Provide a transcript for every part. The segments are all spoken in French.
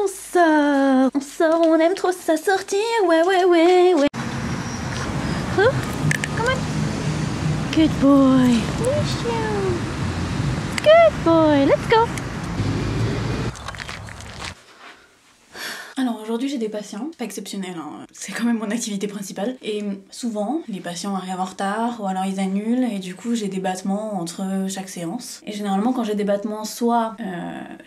on sort. On sort, on aime trop ça sortir. Ouais. Oh, come on. Good boy. Good boy, let's go. Alors aujourd'hui j'ai des patients, pas exceptionnels, hein. C'est quand même mon activité principale. Et souvent, les patients arrivent en retard ou alors ils annulent et du coup j'ai des battements entre chaque séance. Et généralement quand j'ai des battements, soit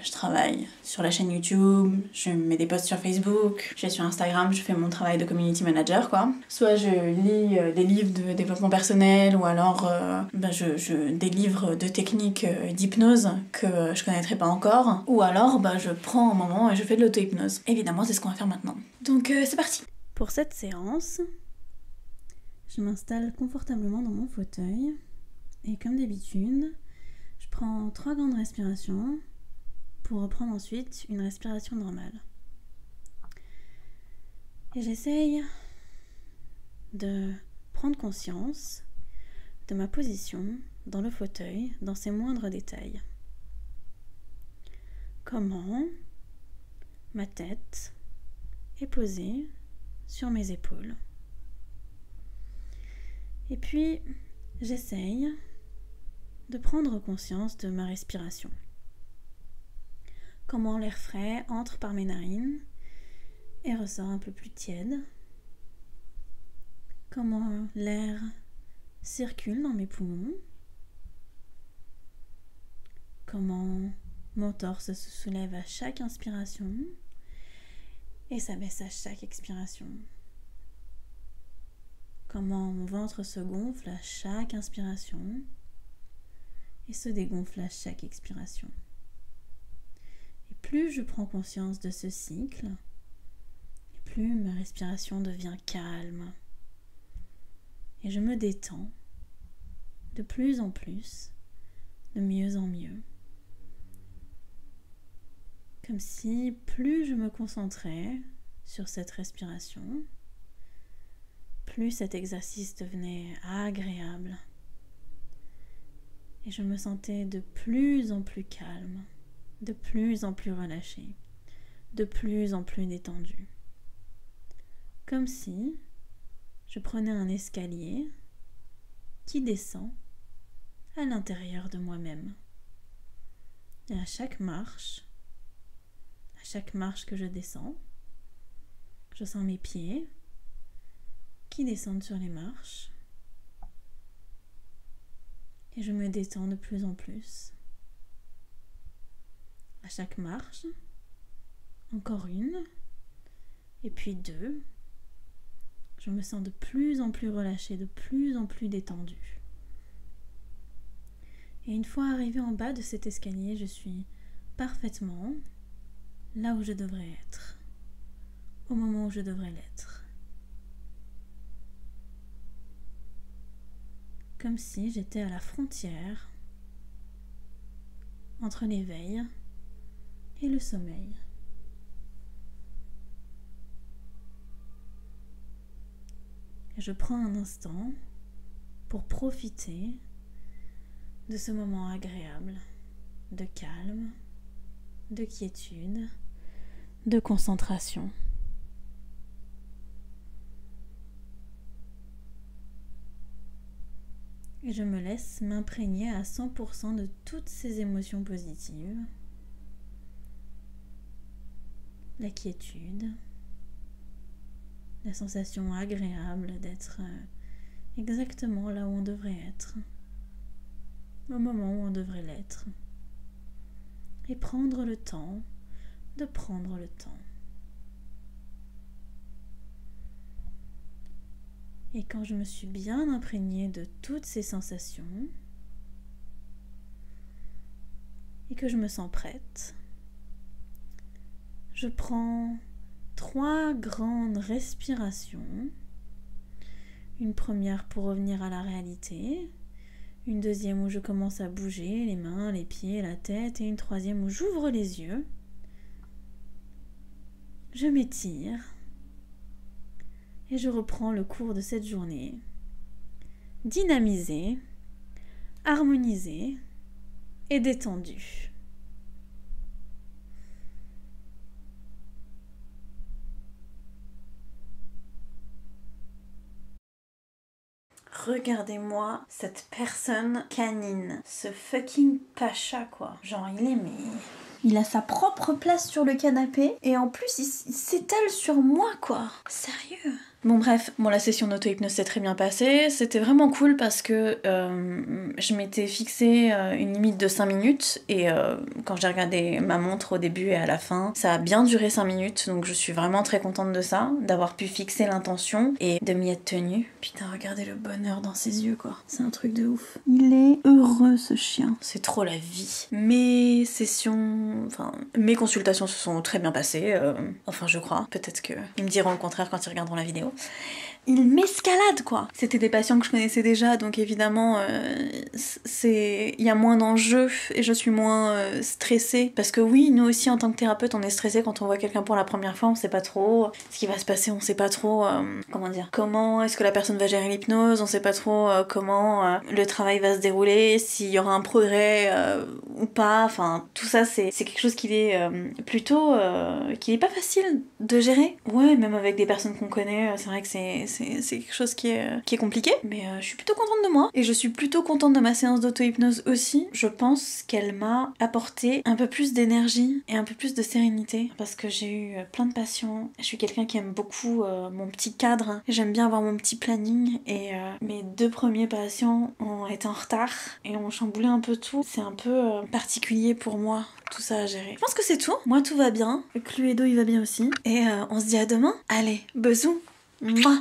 je travaille sur la chaîne YouTube, je mets des posts sur Facebook, je suis sur Instagram, je fais mon travail de community manager quoi. Soit je lis des livres de développement personnel ou alors je délivre de techniques d'hypnose que je connaîtrais pas encore. Ou alors je prends un moment et je fais de l'auto-hypnose. Évidemment c'est ce qu'on va faire maintenant. Donc c'est parti. Pour cette séance, je m'installe confortablement dans mon fauteuil et comme d'habitude, je prends 3 grandes respirations pour reprendre ensuite une respiration normale. Et j'essaye de prendre conscience de ma position dans le fauteuil, dans ses moindres détails. Comment ma tête est posée sur mes épaules. Et puis, j'essaye de prendre conscience de ma respiration. Comment l'air frais entre par mes narines et ressort un peu plus tiède. Comment l'air circule dans mes poumons. Comment mon torse se soulève à chaque inspiration et s'abaisse à chaque expiration. Comment mon ventre se gonfle à chaque inspiration et se dégonfle à chaque expiration. Et plus je prends conscience de ce cycle, et plus ma respiration devient calme. Et je me détends de plus en plus, de mieux en mieux. Comme si plus je me concentrais sur cette respiration, plus cet exercice devenait agréable. Et je me sentais de plus en plus calme, de plus en plus relâchée, de plus en plus détendue. Comme si je prenais un escalier qui descend à l'intérieur de moi-même. Et à chaque marche que je descends, je sens mes pieds qui descendent sur les marches et je me détends de plus en plus. À chaque marche, encore une, et puis 2, je me sens de plus en plus relâchée, de plus en plus détendue. Et une fois arrivée en bas de cet escalier, je suis parfaitement là où je devrais être, au moment où je devrais l'être. Comme si j'étais à la frontière entre l'éveil et le sommeil. Et je prends un instant pour profiter de ce moment agréable, de calme, de quiétude, de concentration. Et je me laisse m'imprégner à 100% de toutes ces émotions positives. La quiétude, la sensation agréable d'être exactement là où on devrait être, au moment où on devrait l'être. Et prendre le temps de prendre le temps. Et quand je me suis bien imprégnée de toutes ces sensations et que je me sens prête, je prends 3 grandes respirations. Une première pour revenir à la réalité, une deuxième où je commence à bouger les mains, les pieds, la tête, et une troisième où j'ouvre les yeux. Je m'étire et je reprends le cours de cette journée, dynamisée, harmonisée et détendue. regardez-moi cette personne canine. Ce fucking pacha, quoi. Genre, il est mais... Il a sa propre place sur le canapé et en plus il s'étale sur moi, quoi. Sérieux. Bon bref, la session d'auto-hypnose s'est très bien passée, c'était vraiment cool parce que je m'étais fixé une limite de 5 minutes et quand j'ai regardé ma montre au début et à la fin, ça a bien duré 5 minutes, donc je suis vraiment très contente de ça, d'avoir pu fixer l'intention et de m'y être tenue. Putain, regardez le bonheur dans ses yeux, quoi, c'est un truc de ouf. Il est heureux, ce chien. C'est trop la vie. Mes consultations se sont très bien passées, enfin je crois, peut-être qu'ils me diront le contraire quand ils regarderont la vidéo. Il m'escalade, quoi. C'était des patients que je connaissais déjà, donc évidemment il y a moins d'enjeux et je suis moins stressée. Parce que oui, nous aussi en tant que thérapeute, on est stressé quand on voit quelqu'un pour la première fois, on sait pas trop ce qui va se passer, on sait pas trop comment est-ce que la personne va gérer l'hypnose, on sait pas trop comment le travail va se dérouler, s'il y aura un progrès ou pas, enfin tout ça c'est quelque chose qui est plutôt qui est pas facile de gérer. Ouais, même avec des personnes qu'on connaît, c'est vrai que c'est quelque chose qui est compliqué, mais je suis plutôt contente de moi et je suis plutôt contente de ma séance d'auto-hypnose aussi. Je pense qu'elle m'a apporté un peu plus d'énergie et un peu plus de sérénité parce que j'ai eu plein de patients. Je suis quelqu'un qui aime beaucoup mon petit cadre, j'aime bien avoir mon petit planning et mes 2 premiers patients ont été en retard et ont chamboulé un peu tout. C'est un peu particulier pour moi, tout ça à gérer. Je pense que c'est tout. Moi tout va bien, Cluedo il va bien aussi et on se dit à demain. Allez, bisous. Mouah.